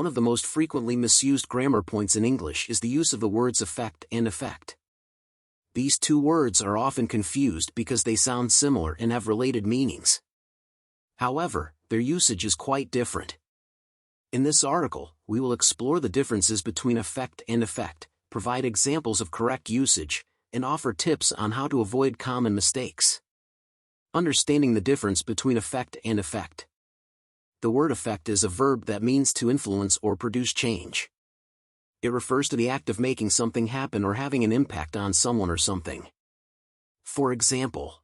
One of the most frequently misused grammar points in English is the use of the words effect and effect. These two words are often confused because they sound similar and have related meanings. However, their usage is quite different. In this article, we will explore the differences between effect and effect, provide examples of correct usage, and offer tips on how to avoid common mistakes. Understanding the difference between effect and effect. The word effect is a verb that means to influence or produce change. It refers to the act of making something happen or having an impact on someone or something. For example,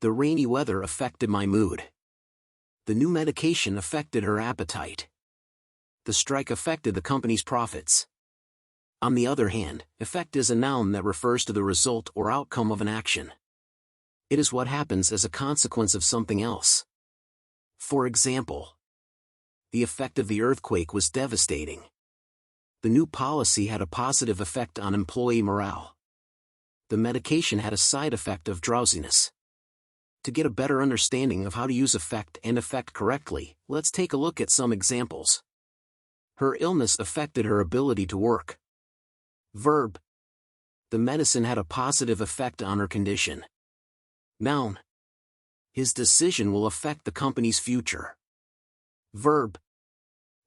the rainy weather affected my mood. The new medication affected her appetite. The strike affected the company's profits. On the other hand, effect is a noun that refers to the result or outcome of an action. It is what happens as a consequence of something else. For example, the effect of the earthquake was devastating. The new policy had a positive effect on employee morale. The medication had a side effect of drowsiness. To get a better understanding of how to use effect and effect correctly, let's take a look at some examples. Her illness affected her ability to work. Verb. The medicine had a positive effect on her condition. Noun. His decision will affect the company's future. Verb.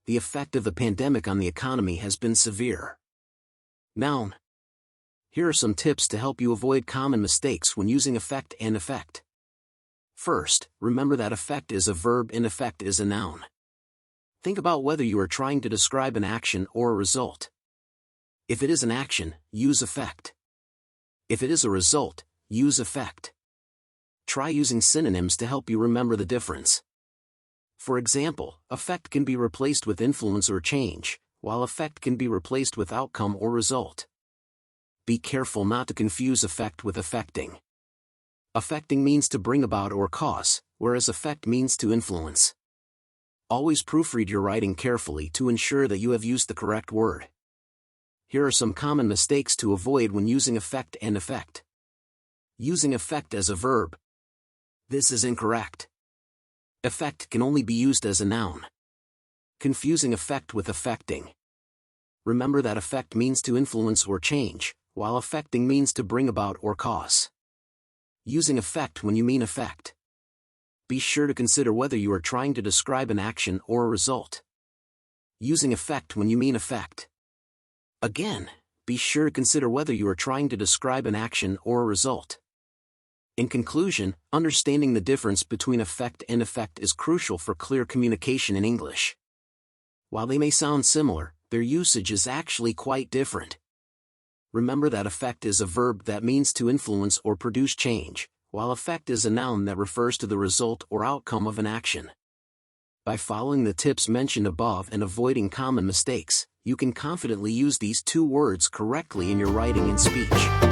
The effect of the pandemic on the economy has been severe. Noun. Here are some tips to help you avoid common mistakes when using effect and effect. First, remember that effect is a verb and effect is a noun. Think about whether you are trying to describe an action or a result. If it is an action, use effect. If it is a result, use effect. Try using synonyms to help you remember the difference. For example, effect can be replaced with influence or change, while effect can be replaced with outcome or result. Be careful not to confuse effect with affecting. Affecting means to bring about or cause, whereas effect means to influence. Always proofread your writing carefully to ensure that you have used the correct word. Here are some common mistakes to avoid when using effect and effect. Using effect as a verb. This is incorrect. Effect can only be used as a noun. Confusing effect with affecting. Remember that effect means to influence or change, while affecting means to bring about or cause. Using effect when you mean effect. Be sure to consider whether you are trying to describe an action or a result. Using effect when you mean effect. Again, be sure to consider whether you are trying to describe an action or a result. In conclusion, understanding the difference between effect and effect is crucial for clear communication in English. While they may sound similar, their usage is actually quite different. Remember that effect is a verb that means to influence or produce change, while effect is a noun that refers to the result or outcome of an action. By following the tips mentioned above and avoiding common mistakes, you can confidently use these two words correctly in your writing and speech.